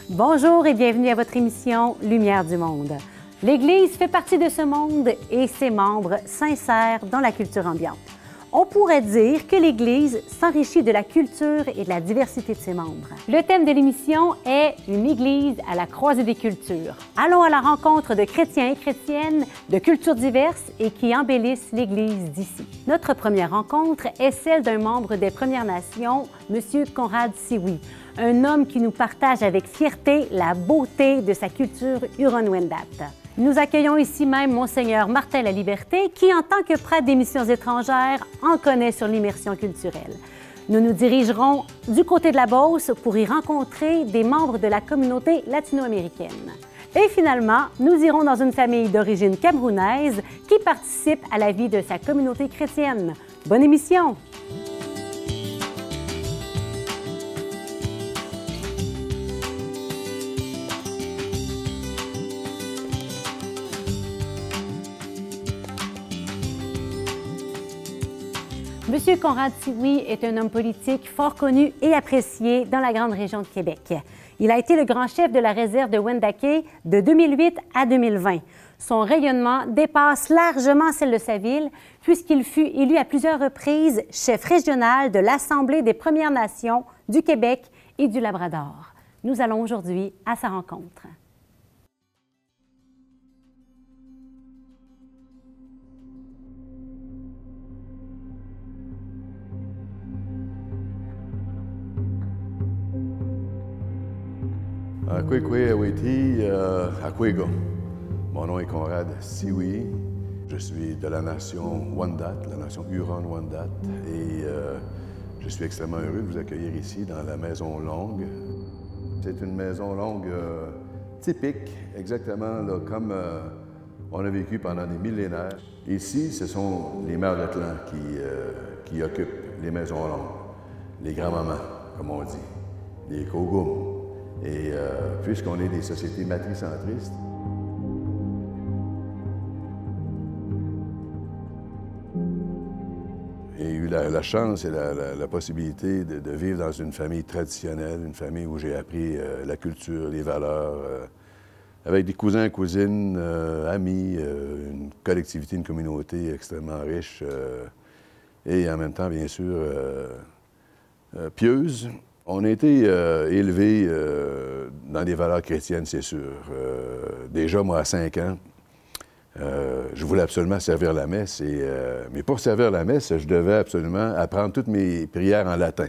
Bonjour et bienvenue à votre émission Lumière du monde. L'Église fait partie de ce monde et ses membres s'insèrent dans la culture ambiante. On pourrait dire que l'Église s'enrichit de la culture et de la diversité de ses membres. Le thème de l'émission est une Église à la croisée des cultures. Allons à la rencontre de chrétiens et chrétiennes de cultures diverses et qui embellissent l'Église d'ici. Notre première rencontre est celle d'un membre des Premières Nations, M. Conrad Sioui, un homme qui nous partage avec fierté la beauté de sa culture Huron-Wendat. Nous accueillons ici même Monseigneur Martin Laliberté, qui, en tant que prêtre des missions étrangères, en connaît sur l'immersion culturelle. Nous nous dirigerons du côté de la Beauce pour y rencontrer des membres de la communauté latino-américaine. Et finalement, nous irons dans une famille d'origine camerounaise qui participe à la vie de sa communauté chrétienne. Bonne émission! Monsieur Conrad Sioui est un homme politique fort connu et apprécié dans la grande région de Québec. Il a été le grand chef de la réserve de Wendake de 2008 à 2020. Son rayonnement dépasse largement celle de sa ville puisqu'il fut élu à plusieurs reprises chef régional de l'Assemblée des Premières Nations du Québec et du Labrador. Nous allons aujourd'hui à sa rencontre. Mon nom est Conrad Sioui. Je suis de la nation Wendat, la nation Huron-Wendat, et je suis extrêmement heureux de vous accueillir ici dans la Maison Longue. C'est une maison longue typique, exactement là, comme on a vécu pendant des millénaires. Ici, ce sont les mères de clan qui occupent les maisons longues, les grands-mamans, comme on dit, les kogums. Et puisqu'on est des sociétés matricentristes, j'ai eu la chance et la possibilité de vivre dans une famille traditionnelle, une famille où j'ai appris la culture, les valeurs, avec des cousins, cousines, amis, une collectivité, une communauté extrêmement riche et en même temps, bien sûr, pieuse. On a été élevés dans des valeurs chrétiennes, c'est sûr. Déjà, moi, à 5 ans, je voulais absolument servir la messe. Mais pour servir la messe, je devais absolument apprendre toutes mes prières en latin.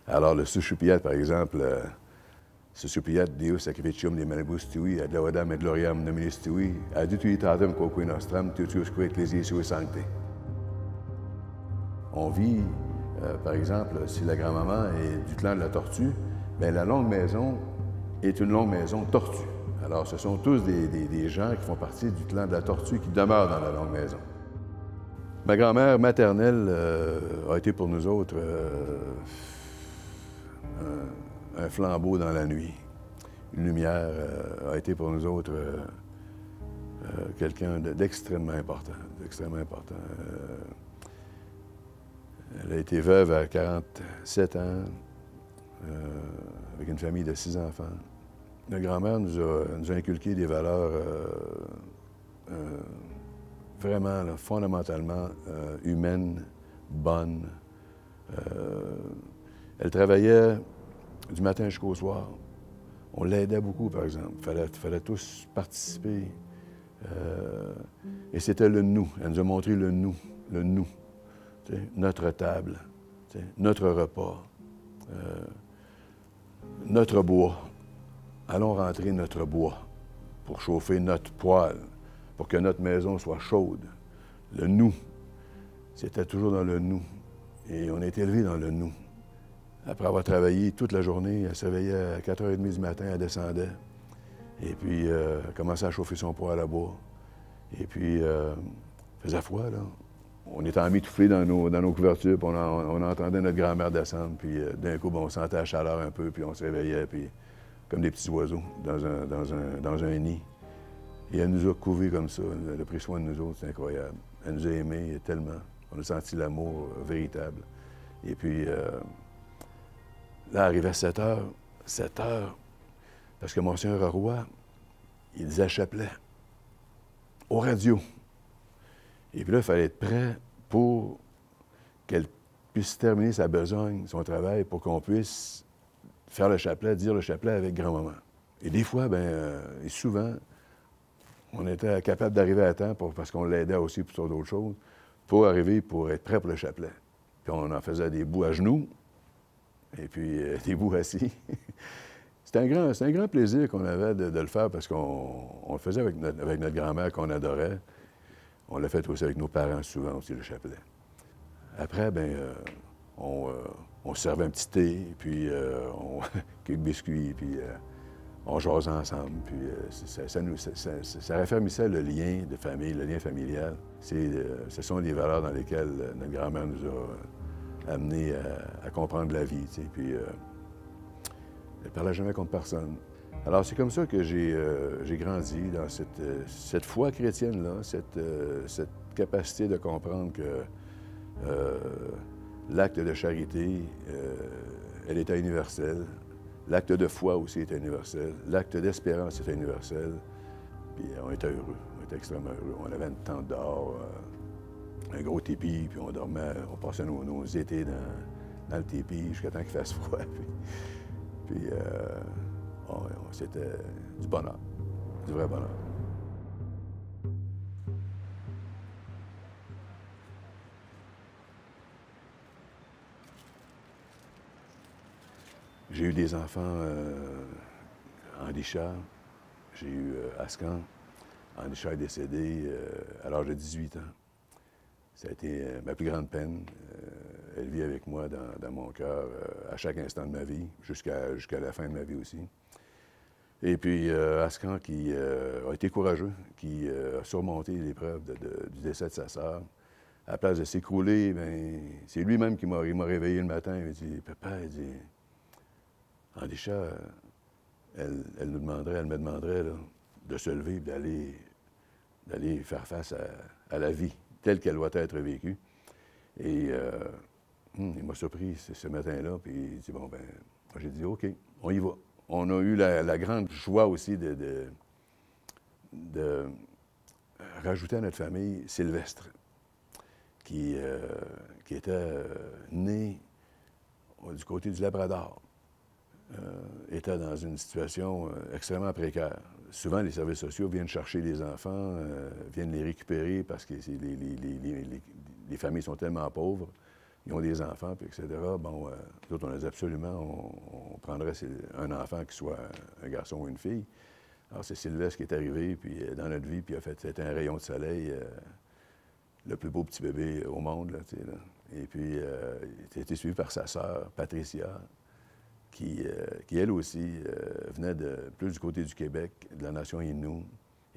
Alors, le Suscipiat, par exemple, Suscipiat Deus sacrificium de manibus tui, ad laudam et gloriam nominis tui, adituitatem quoque nostram, tutiusque ecclesiae sui sancte. On vit... par exemple, si la grand-maman est du clan de la tortue, bien, la longue maison est une longue maison tortue. Alors, ce sont tous des gens qui font partie du clan de la tortue qui demeurent dans la longue maison. Ma grand-mère maternelle a été pour nous autres un flambeau dans la nuit. Une lumière a été pour nous autres quelqu'un d'extrêmement important, Elle a été veuve à 47 ans, avec une famille de 6 enfants. Notre grand-mère nous a inculqué des valeurs vraiment, là, fondamentalement humaines, bonnes. Elle travaillait du matin jusqu'au soir. On l'aidait beaucoup, par exemple. Il fallait tous participer. Et c'était le nous. Elle nous a montré le nous. Notre table, notre repas, notre bois. Allons rentrer notre bois pour chauffer notre poêle, pour que notre maison soit chaude. Le nous, c'était toujours dans le nous. Et on est élevé dans le nous. Après avoir travaillé toute la journée, elle se réveillait à 4h30 du matin, elle descendait. Et puis, elle commençait à chauffer son poêle à bois. Et puis, faisait froid, là. On était emmitouflés dans nos couvertures, puis on entendait notre grand-mère descendre, puis d'un coup, on sentait la chaleur un peu, puis on se réveillait, puis comme des petits oiseaux dans un nid. Et elle nous a couvés comme ça. Elle a pris soin de nous autres, c'est incroyable. Elle nous a aimés tellement. On a senti l'amour véritable. Et puis, là, arrivé à 7 heures, Parce que Monseigneur Roy, il disait chapelet aux radios. Et puis là, il fallait être prêt pour qu'elle puisse terminer sa besogne, son travail, pour qu'on puisse faire le chapelet, dire le chapelet avec grand-maman. Et des fois, et souvent, on était capable d'arriver à temps parce qu'on l'aidait aussi pour d'autres choses, pour arriver, pour être prêt pour le chapelet. Puis on en faisait des bouts à genoux, et puis des bouts assis. C'était un grand plaisir qu'on avait de le faire parce qu'on le faisait avec notre grand-mère qu'on adorait. On l'a fait aussi avec nos parents souvent aussi, le chapelet. Après, on servait un petit thé, puis quelques biscuits, puis on jasait ensemble. Puis ça raffermissait le lien de famille, le lien familial. Ce sont des valeurs dans lesquelles notre grand-mère nous a amenés à comprendre la vie, tu sais. Puis elle ne parlait jamais contre personne. Alors, c'est comme ça que j'ai grandi dans cette foi chrétienne-là, cette capacité de comprendre que l'acte de charité, elle était universelle. L'acte de foi aussi était universel. L'acte d'espérance était universel. Puis on était heureux. On était extrêmement heureux. On avait une tente dehors, un gros tépi, puis on dormait, on passait nos étés dans le tépi jusqu'à temps qu'il fasse froid. Puis c'était du bonheur, du vrai bonheur. J'ai eu des enfants Andy Richard, j'ai eu Ascan. Andy Richard est décédé à l'âge de 18 ans. Ça a été ma plus grande peine. Elle vit avec moi dans mon cœur à chaque instant de ma vie, jusqu'à la fin de ma vie aussi. Et puis Ascan qui a été courageux, qui a surmonté l'épreuve du décès de sa sœur. À la place de s'écrouler, c'est lui-même qui m'a réveillé le matin. Il m'a dit, « Papa, il dit, Andy Richard, elle me demanderait là, de se lever et d'aller faire face à la vie telle qu'elle doit être vécue. » Et il m'a surpris ce matin-là, puis il dit, bon, j'ai dit, OK, on y va. On a eu la grande joie aussi de rajouter à notre famille Sylvestre, qui était né du côté du Labrador. Était dans une situation extrêmement précaire. Souvent, les services sociaux viennent chercher les enfants, viennent les récupérer parce que les familles sont tellement pauvres, ils ont des enfants, puis etc. Bon, nous autres, on a dit absolument, on prendrait un enfant qui soit un garçon ou une fille. Alors, c'est Sylvestre qui est arrivé puis, dans notre vie, puis c'était un rayon de soleil, le plus beau petit bébé au monde, là, tu sais, là. Et puis, il a été suivi par sa sœur, Patricia, qui elle aussi, venait plus du côté du Québec, de la nation Innu,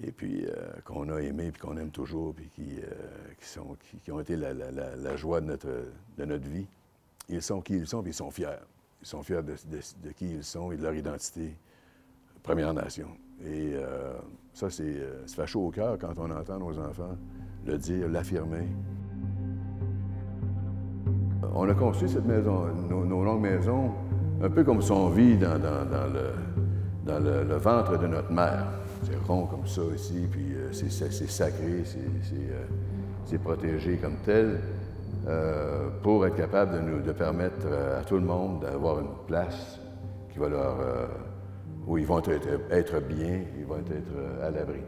et puis qu'on a aimé, puis qu'on aime toujours, puis qui ont été la joie de notre vie. Ils sont qui ils sont, puis ils sont fiers. Ils sont fiers de qui ils sont et de leur identité Première Nation. Et ça fait chaud au cœur quand on entend nos enfants le dire, l'affirmer. On a construit cette maison, nos longues maisons, un peu comme si on vit dans le ventre de notre mère. C'est rond comme ça ici, puis c'est sacré, c'est protégé comme tel, pour être capable de permettre à tout le monde d'avoir une place qui va où ils vont être bien, ils vont être à l'abri.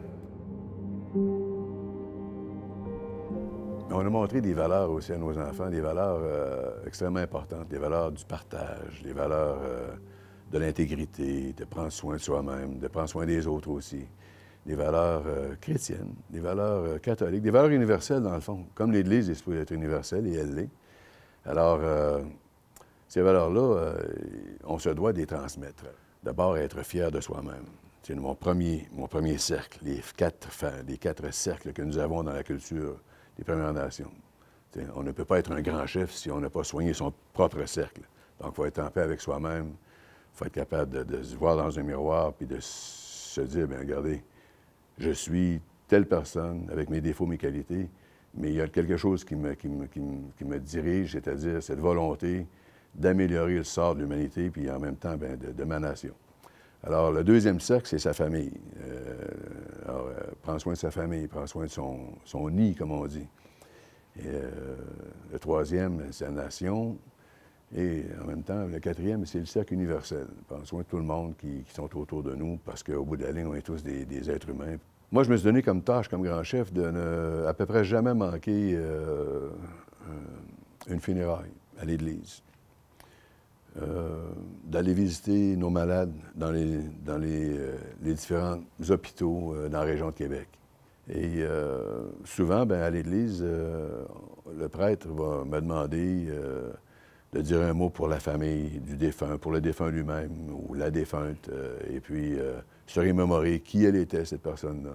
On a montré des valeurs aussi à nos enfants, des valeurs extrêmement importantes, des valeurs du partage, des valeurs de l'intégrité, de prendre soin de soi-même, de prendre soin des autres aussi, des valeurs chrétiennes, des valeurs catholiques, des valeurs universelles dans le fond. Comme l'Église est supposée être universelle, et elle l'est. Alors, ces valeurs-là, on se doit de les transmettre. D'abord, être fier de soi-même. C'est mon premier cercle, les quatre cercles que nous avons dans la culture des Premières Nations. T'sais, on ne peut pas être un grand chef si on n'a pas soigné son propre cercle. Donc, il faut être en paix avec soi-même. Il faut être capable de se voir dans un miroir puis de se dire, bien, regardez, je suis telle personne avec mes défauts, mes qualités, mais il y a quelque chose qui me dirige, c'est-à-dire cette volonté d'améliorer le sort de l'humanité puis en même temps, bien, de ma nation. Alors, le deuxième cercle, c'est sa famille. Prend soin de sa famille, prend soin de son nid, comme on dit. Et, le troisième, c'est la nation. Et en même temps, le quatrième, c'est le cercle universel. Prendre soin de tout le monde qui sont autour de nous, parce qu'au bout de la ligne, on est tous des êtres humains. Moi, je me suis donné comme tâche, comme grand chef, de ne à peu près jamais manquer une funéraille à l'église. D'aller visiter nos malades dans les différents hôpitaux dans la région de Québec. Et souvent, bien, à l'église, le prêtre va me demander de dire un mot pour la famille du défunt, pour le défunt lui-même ou la défunte, et puis se remémorer qui elle était, cette personne-là.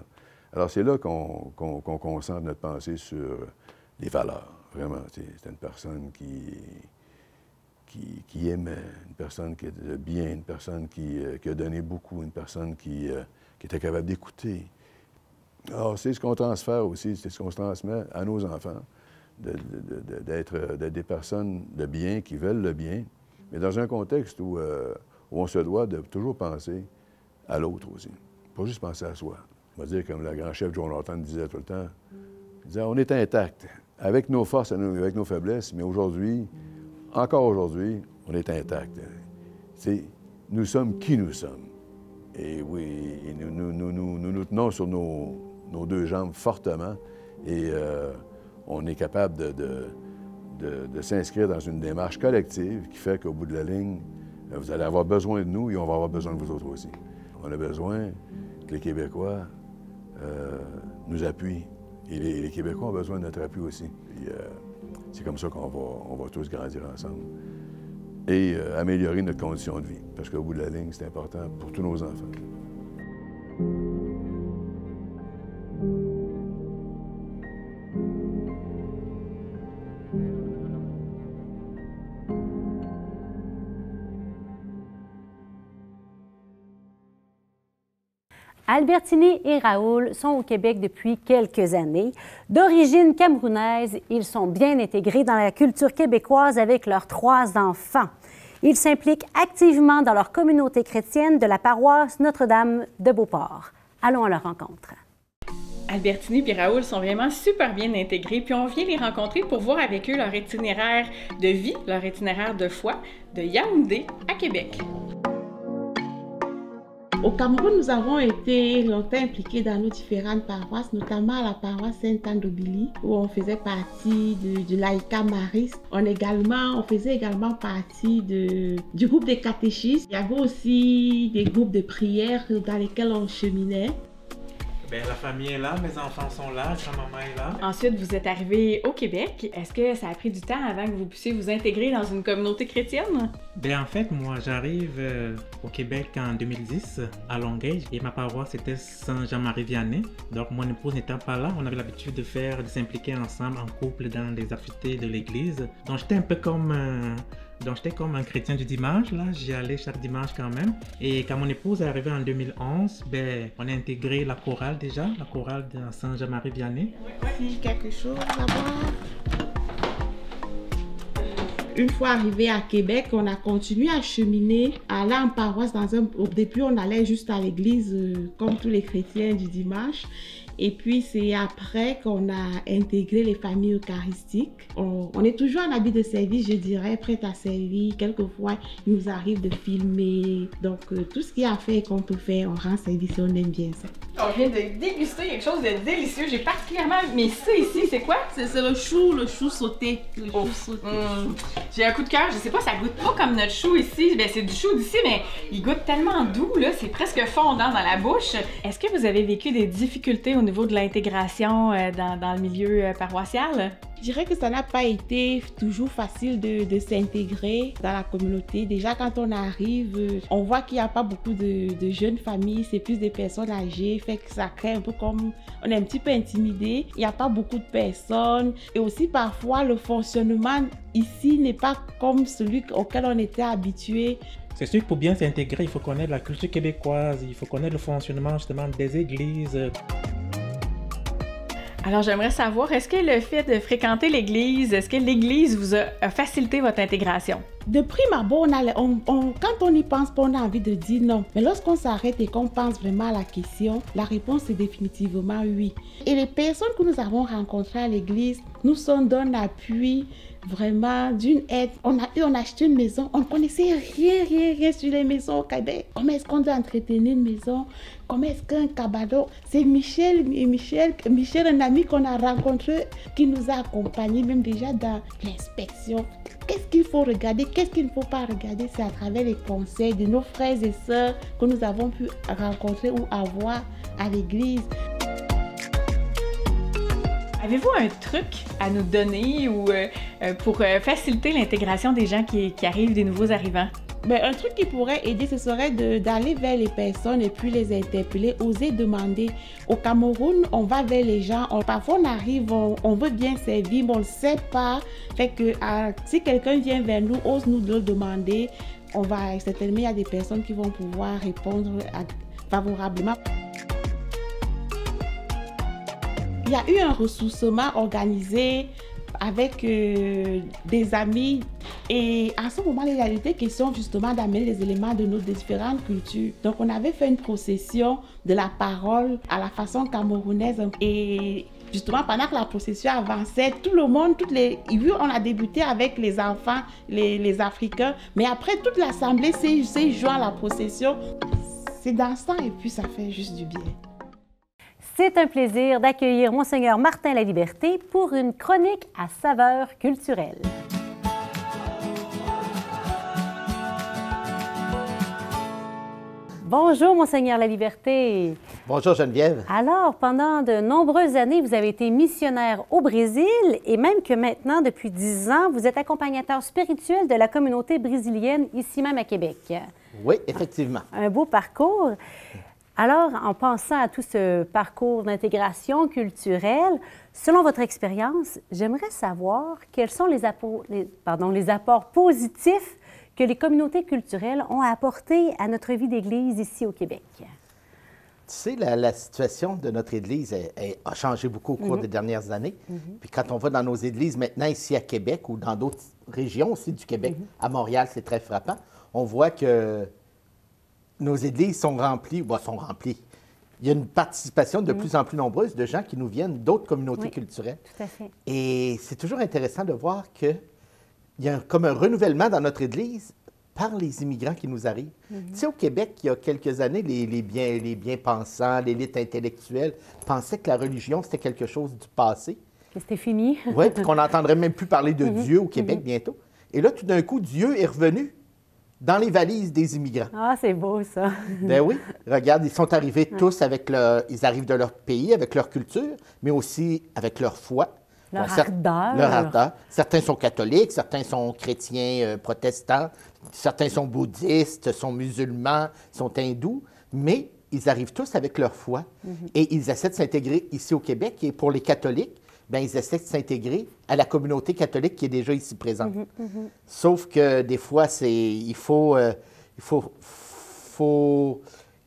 Alors, c'est là qu'on concentre notre pensée sur les valeurs. Vraiment, c'est une personne qui aimait, une personne qui était bien, une personne qui a donné beaucoup, une personne qui était capable d'écouter. Alors, c'est ce qu'on transfère aussi, c'est ce qu'on se transmet à nos enfants, d'être des personnes de bien, qui veulent le bien, mais dans un contexte où on se doit de toujours penser à l'autre aussi, pas juste penser à soi. On va dire, comme le grand chef John Lawton disait tout le temps, il disait, on est intact, avec nos forces, avec nos faiblesses, mais aujourd'hui, encore aujourd'hui, on est intact. Nous sommes qui nous sommes. Et oui, nous tenons sur nos deux jambes fortement et on est capable de s'inscrire dans une démarche collective qui fait qu'au bout de la ligne, vous allez avoir besoin de nous et on va avoir besoin de vous autres aussi. On a besoin que les Québécois nous appuient. Et les Québécois ont besoin de notre appui aussi. C'est comme ça qu'on va tous grandir ensemble et améliorer notre condition de vie. Parce qu'au bout de la ligne, c'est important pour tous nos enfants. Albertini et Raoul sont au Québec depuis quelques années. D'origine camerounaise, ils sont bien intégrés dans la culture québécoise avec leurs 3 enfants. Ils s'impliquent activement dans leur communauté chrétienne de la paroisse Notre-Dame de Beauport. Allons à leur rencontre. Albertini et Raoul sont vraiment super bien intégrés, puis on vient les rencontrer pour voir avec eux leur itinéraire de vie, leur itinéraire de foi, de Yaoundé à Québec. Au Cameroun, nous avons été longtemps impliqués dans nos différentes paroisses, notamment la paroisse Sainte-Anne d'Obili, où on faisait partie du laïcat mariste. On faisait également partie du groupe des catéchistes. Il y avait aussi des groupes de prière dans lesquels on cheminait. Bien, la famille est là, mes enfants sont là, grand-maman est là. Ensuite, vous êtes arrivé au Québec. Est-ce que ça a pris du temps avant que vous puissiez vous intégrer dans une communauté chrétienne? Bien, en fait, moi, j'arrive au Québec en 2010, à Longueuil, et ma paroisse était Saint-Jean-Marie-Vianney. Donc, mon épouse n'étant pas là, on avait l'habitude de s'impliquer ensemble en couple dans les activités de l'église. Donc, j'étais un peu comme un chrétien du dimanche, là, j'y allais chaque dimanche quand même. Et quand mon épouse est arrivée en 2011, ben, on a intégré la chorale déjà, la chorale de Saint-Jean-Marie-Vianney. Oui, quelque chose à voir. Une fois arrivé à Québec, on a continué à cheminer, à aller en paroisse. Au début, on allait juste à l'église comme tous les chrétiens du dimanche. Et puis, c'est après qu'on a intégré les familles eucharistiques. On est toujours en habit de service, je dirais, prête à servir. Quelquefois, il nous arrive de filmer. Donc, tout ce qu'il y a à faire et qu'on peut faire, on rend service et on aime bien ça. On vient de déguster quelque chose de délicieux. J'ai particulièrement aimé ça ici. C'est quoi? C'est le chou sauté. J'ai un coup de cœur. Je sais pas, ça goûte pas comme notre chou ici. Ben, c'est du chou d'ici, mais il goûte tellement doux, là. C'est presque fondant dans la bouche. Est-ce que vous avez vécu des difficultés au niveau de l'intégration dans le milieu paroissial? Je dirais que ça n'a pas été toujours facile de s'intégrer dans la communauté. Déjà, quand on arrive, on voit qu'il n'y a pas beaucoup de jeunes familles, c'est plus des personnes âgées, fait que ça crée un peu comme... On est un petit peu intimidé, il n'y a pas beaucoup de personnes. Et aussi, parfois, le fonctionnement ici n'est pas comme celui auquel on était habitué. C'est sûr que pour bien s'intégrer, il faut connaître la culture québécoise, il faut connaître le fonctionnement justement des églises. Alors, j'aimerais savoir, est-ce que le fait de fréquenter l'Église, est-ce que l'Église vous a facilité votre intégration? De prime abord, quand on y pense, on a envie de dire non. Mais lorsqu'on s'arrête et qu'on pense vraiment à la question, la réponse est définitivement oui. Et les personnes que nous avons rencontrées à l'église nous sont d'un appui, vraiment d'une aide. On a acheté une maison, on ne connaissait rien sur les maisons au Québec. Comment est-ce qu'on doit entretenir une maison? Comment est-ce qu'un cabanon? C'est Michel, un ami qu'on a rencontré, qui nous a accompagnés même déjà dans l'inspection. Qu'est-ce qu'il faut regarder, qu'est-ce qu'il ne faut pas regarder? C'est à travers les conseils de nos frères et sœurs que nous avons pu rencontrer ou avoir à l'église. Avez-vous un truc à nous donner ou pour faciliter l'intégration des gens qui arrivent, des nouveaux arrivants? Ben, un truc qui pourrait aider, ce serait d'aller vers les personnes et puis les interpeller, oser demander. Au Cameroun, on va vers les gens, parfois on arrive, on veut bien servir, mais on ne sait pas. Fait que si quelqu'un vient vers nous, ose nous le demander, certainement, il y a des personnes qui vont pouvoir répondre favorablement. Il y a eu un ressourcement organisé avec des amis et à ce moment, il a été question justement d'amener les éléments de nos différentes cultures. Donc, on avait fait une procession de la parole à la façon camerounaise et justement, pendant que la procession avançait, tout le monde, on a débuté avec les enfants, les Africains, mais après, toute l'assemblée s'est joint à la procession. C'est dansant et puis ça fait juste du bien. C'est un plaisir d'accueillir Monseigneur Martin Laliberté pour une chronique à saveur culturelle. Bonjour, Monseigneur Laliberté. Bonjour Geneviève. Alors, pendant de nombreuses années, vous avez été missionnaire au Brésil et même que maintenant, depuis 10 ans, vous êtes accompagnateur spirituel de la communauté brésilienne ici même à Québec. Oui, effectivement. Un beau parcours. Alors, en pensant à tout ce parcours d'intégration culturelle, selon votre expérience, j'aimerais savoir quels sont les apports positifs que les communautés culturelles ont apportés à notre vie d'Église ici au Québec. Tu sais, la situation de notre Église a changé beaucoup au cours des dernières années. Puis quand on va dans nos églises maintenant ici à Québec ou dans d'autres régions aussi du Québec, à Montréal, c'est très frappant, on voit que nos églises sont remplies. Il y a une participation de plus en plus nombreuse de gens qui nous viennent d'autres communautés culturelles. Tout à fait. Et c'est toujours intéressant de voir qu'il y a comme un renouvellement dans notre Église par les immigrants qui nous arrivent. Tu sais, au Québec, il y a quelques années, les bien-pensants, l'élite intellectuelle pensaient que la religion, c'était quelque chose du passé. Que c'était fini. Oui, puis qu'on n'entendrait même plus parler de Dieu au Québec bientôt. Et là, tout d'un coup, Dieu est revenu dans les valises des immigrants. Ah, c'est beau, ça. Ben oui. Regarde, ils sont arrivés tous ils arrivent de leur pays, avec leur culture, mais aussi avec leur foi. Leur ardeur. Certains sont catholiques, certains sont chrétiens protestants, certains sont bouddhistes, sont musulmans, sont hindous, mais ils arrivent tous avec leur foi et ils essaient de s'intégrer ici au Québec. Et pour les catholiques, ben, ils essaient de s'intégrer à la communauté catholique qui est déjà ici présente. Sauf que des fois, il faut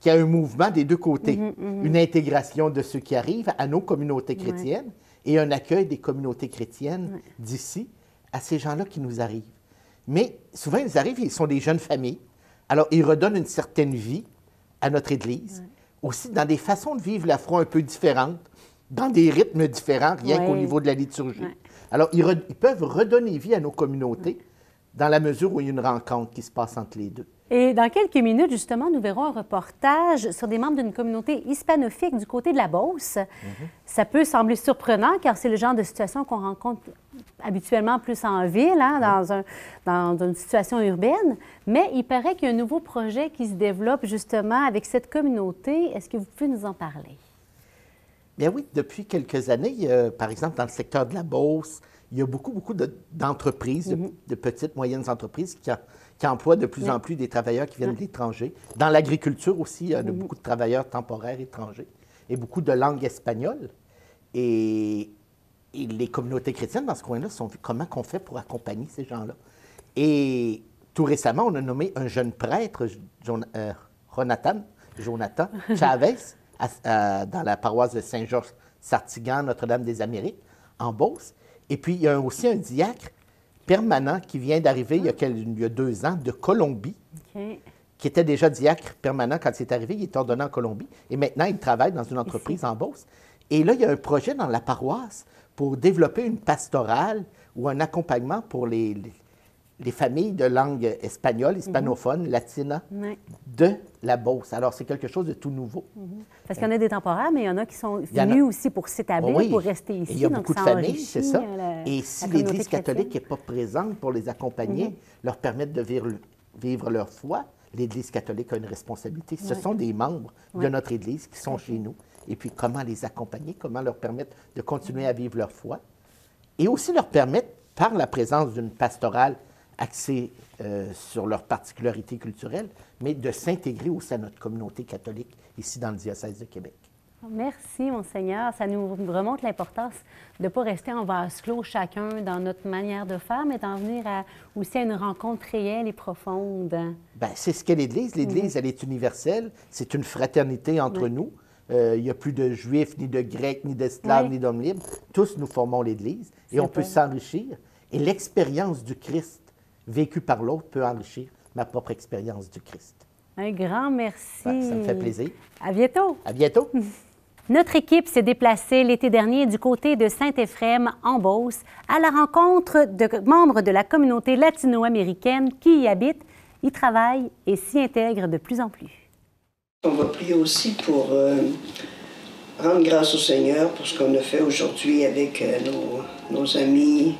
qu'il y ait un mouvement des deux côtés. Une intégration de ceux qui arrivent à nos communautés chrétiennes et un accueil des communautés chrétiennes d'ici à ces gens-là qui nous arrivent. Mais souvent, ils arrivent, ils sont des jeunes familles. Alors, ils redonnent une certaine vie à notre Église, aussi dans des façons de vivre la foi un peu différentes, dans des rythmes différents, rien qu'au niveau de la liturgie. Alors, ils peuvent redonner vie à nos communautés dans la mesure où il y a une rencontre qui se passe entre les deux. Et dans quelques minutes, justement, nous verrons un reportage sur des membres d'une communauté hispanophile du côté de la Beauce. Ça peut sembler surprenant, car c'est le genre de situation qu'on rencontre habituellement plus en ville, dans une situation urbaine. Mais il paraît qu'il y a un nouveau projet qui se développe justement avec cette communauté. Est-ce que vous pouvez nous en parler? Bien oui, depuis quelques années, par exemple, dans le secteur de la Beauce, il y a beaucoup d'entreprises, de petites, moyennes entreprises qui emploient de plus en plus des travailleurs qui viennent de l'étranger. Dans l'agriculture aussi, il y a beaucoup de travailleurs temporaires étrangers et beaucoup de langue espagnole. Et les communautés chrétiennes dans ce coin-là sont vues comment on fait pour accompagner ces gens-là. Et tout récemment, on a nommé un jeune prêtre, Jonathan Chavez, dans la paroisse de Sartigan, Notre-Dame des Amériques, en Beauce. Et puis, il y a aussi un diacre permanent qui vient d'arriver il y a 2 ans de Colombie, qui était déjà diacre permanent quand il est arrivé. Il est ordonné en Colombie. Et maintenant, il travaille dans une entreprise en Beauce. Et là, il y a un projet dans la paroisse pour développer une pastorale ou un accompagnement pour les familles de langue espagnole, hispanophone, latina, de la Beauce. Alors, c'est quelque chose de tout nouveau. Parce qu'il y en a des temporaires, mais il y en a qui sont venus aussi pour s'établir, pour rester ici. Et il y a beaucoup de familles, c'est ça. Et si l'Église catholique n'est pas présente pour les accompagner, leur permettre de vivre leur foi, l'Église catholique a une responsabilité. Ce sont des membres de notre Église qui sont chez nous. Et puis, comment les accompagner, comment leur permettre de continuer à vivre leur foi. Et aussi leur permettre, par la présence d'une pastorale axée sur leurs particularités culturelles, mais de s'intégrer aussi à notre communauté catholique ici dans le diocèse de Québec. Merci, Monseigneur. Ça nous remonte l'importance de ne pas rester en vase clos chacun dans notre manière de faire, mais d'en venir aussi à une rencontre réelle et profonde. Bien, c'est ce qu'est l'Église. L'Église, elle est universelle. C'est une fraternité entre nous. Il n'y a plus de Juifs, ni de Grecs, ni d'esclaves, ni d'hommes libres. Tous nous formons l'Église et on peut s'enrichir. Et l'expérience du Christ vécue par l'autre peut enrichir ma propre expérience du Christ. Un grand merci. Ça me fait plaisir. À bientôt. À bientôt. Notre équipe s'est déplacée l'été dernier du côté de Saint-Éphrem, en Beauce, à la rencontre de membres de la communauté latino-américaine qui y habitent, y travaillent et s'y intègrent de plus en plus. On va prier aussi pour rendre grâce au Seigneur pour ce qu'on a fait aujourd'hui avec nos amis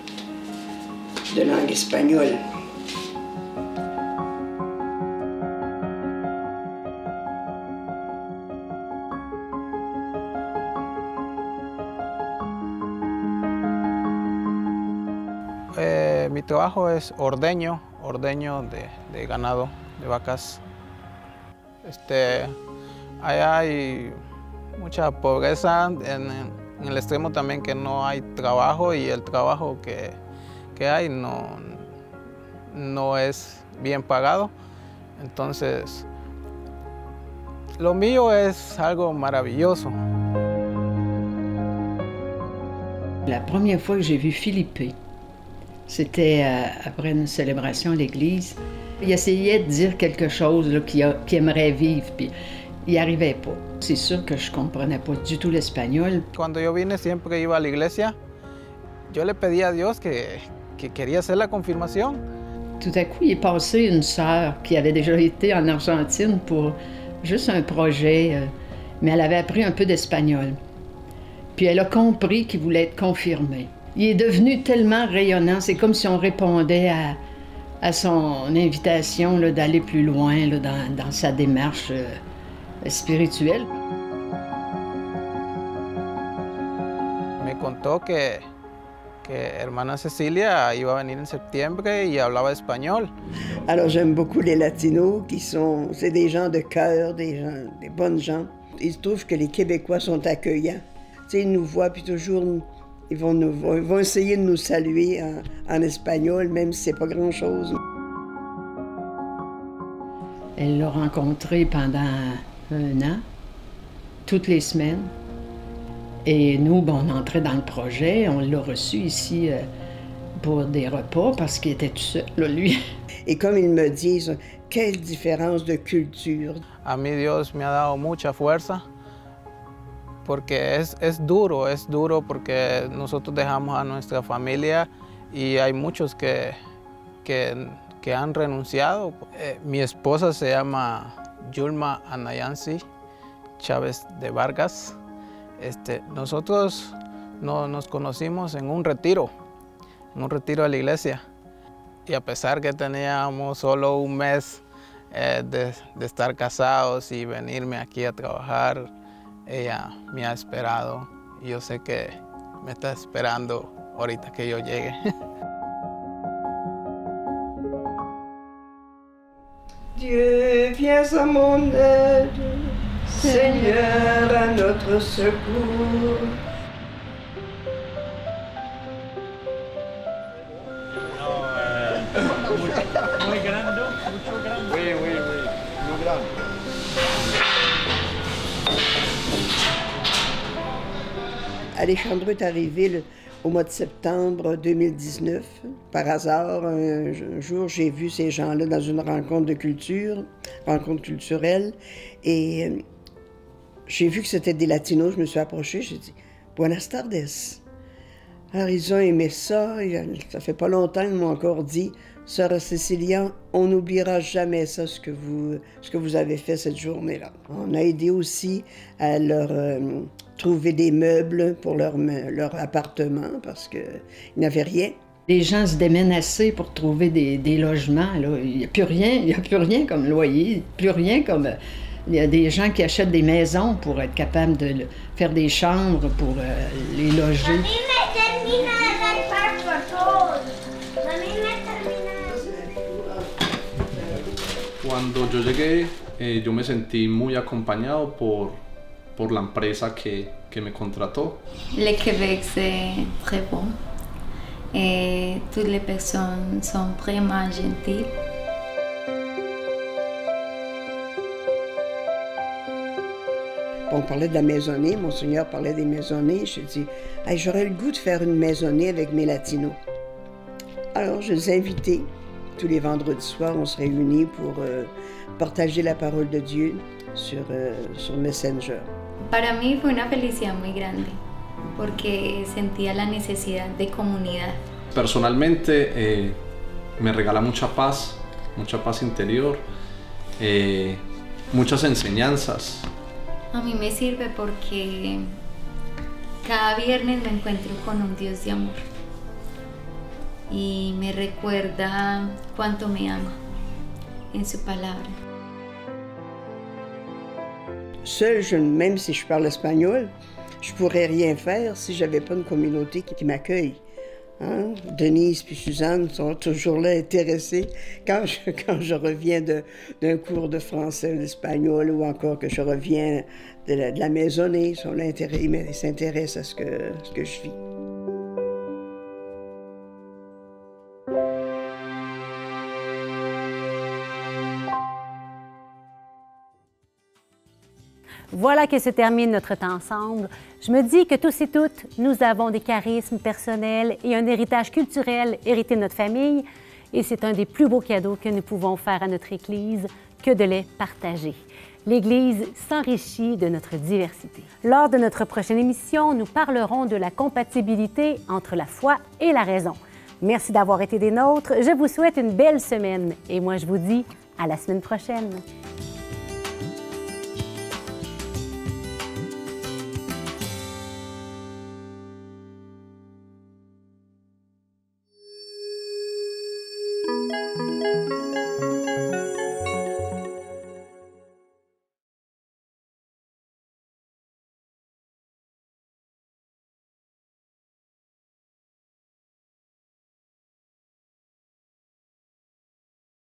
de langue espagnole. Mi trabajo es ordeño de ganado, de vacas. Allá hay mucha pobreza, en el extremo también que no hay trabajo y el trabajo que hay no es bien pagado. Entonces, lo mío es algo maravilloso. La première fois que j'ai vu Philippe, c'était après une célébration à l'église. Il essayait de dire quelque chose qu'il aimerait vivre, puis il n'y arrivait pas. C'est sûr que je ne comprenais pas du tout l'espagnol. Cuando yo vine siempre iba a la iglesia. Yo le pedía a Dios que quería hacer la confirmación. Tout à coup, il est passé une sœur qui avait déjà été en Argentine pour juste un projet, mais elle avait appris un peu d'espagnol. Puis elle a compris qu'il voulait être confirmé. Il est devenu tellement rayonnant, c'est comme si on répondait à son invitation d'aller plus loin dans sa démarche spirituelle. Me contó que hermana Cecilia iba a venir en septiembre y hablaba espagnol. Alors j'aime beaucoup les Latinos c'est des gens de cœur, des bonnes gens. Ils trouvent que les Québécois sont accueillants. Tu sais, ils nous voient puis toujours ils vont essayer de nous saluer en espagnol, même si c'est pas grand-chose. Elle l'a rencontré pendant 1 an, toutes les semaines. Et nous, on entrait dans le projet, on l'a reçu ici pour des repas parce qu'il était tout seul, lui. Et comme ils me disent, quelle différence de culture. A mí Dios me ha dado mucha fuerza porque es duro porque nosotros dejamos a nuestra familia y hay muchos que han renunciado. Mi esposa se llama Yulma Anayansi Chávez de Vargas. Nosotros nos conocimos en un retiro de la iglesia. Y a pesar que teníamos solo 1 mes de estar casados y venirme aquí a trabajar, ella me ha esperado y yo sé que me está esperando ahorita que yo llegue. Dieu, viens à mon aide, Seigneur, à notre secours. Muy grande, mucho grande. Oui, muy grande. Alejandro est arrivé au mois de septembre 2019. Par hasard, un jour, j'ai vu ces gens-là dans une rencontre culturelle, et j'ai vu que c'était des Latinos. Je me suis approchée, j'ai dit « Buenas tardes ». Alors, ils ont aimé ça. Ça fait pas longtemps qu'ils m'ont encore dit « Sœur Cécilia, on n'oubliera jamais ça, ce que vous avez fait cette journée-là ». On a aidé aussi à leur trouver des meubles pour leur appartement parce qu'ils n'avaient rien. Les gens se démènent assez pour trouver des logements. Là. Il n'y a plus rien comme loyer, plus rien comme... Il y a des gens qui achètent des maisons pour être capables de faire des chambres pour les loger. Cuando yo llegué, yo me sentí muy acompañado por la empresa que me contrató. Le Québec, c'est très bon. Et toutes les personnes sont vraiment gentilles. On parlait de la maisonnée, Monseigneur parlait des maisonnées. J'ai dit, hey, j'aurais le goût de faire une maisonnée avec mes Latinos. Alors, je les ai invités. Tous les vendredis soirs, on se réunit pour partager la parole de Dieu sur Messenger. Para mí fue una felicidad muy grande, porque sentía la necesidad de comunidad. Personalmente, me regala mucha paz interior, muchas enseñanzas. A mí me sirve porque cada viernes me encuentro con un Dios de amor y me recuerda cuánto me ama en su palabra. Seul, même si je parle espagnol, je pourrais rien faire si j'avais pas une communauté qui m'accueille. Hein? Denise puis Suzanne sont toujours là intéressées quand je reviens d'un cours de français ou d'espagnol ou encore que je reviens de la maisonnée. Ils sont là, ils s'intéressent à ce que je vis. Voilà que se termine notre temps ensemble. Je me dis que tous et toutes, nous avons des charismes personnels et un héritage culturel hérité de notre famille, et c'est un des plus beaux cadeaux que nous pouvons faire à notre Église que de les partager. L'Église s'enrichit de notre diversité. Lors de notre prochaine émission, nous parlerons de la compatibilité entre la foi et la raison. Merci d'avoir été des nôtres. Je vous souhaite une belle semaine et moi je vous dis à la semaine prochaine.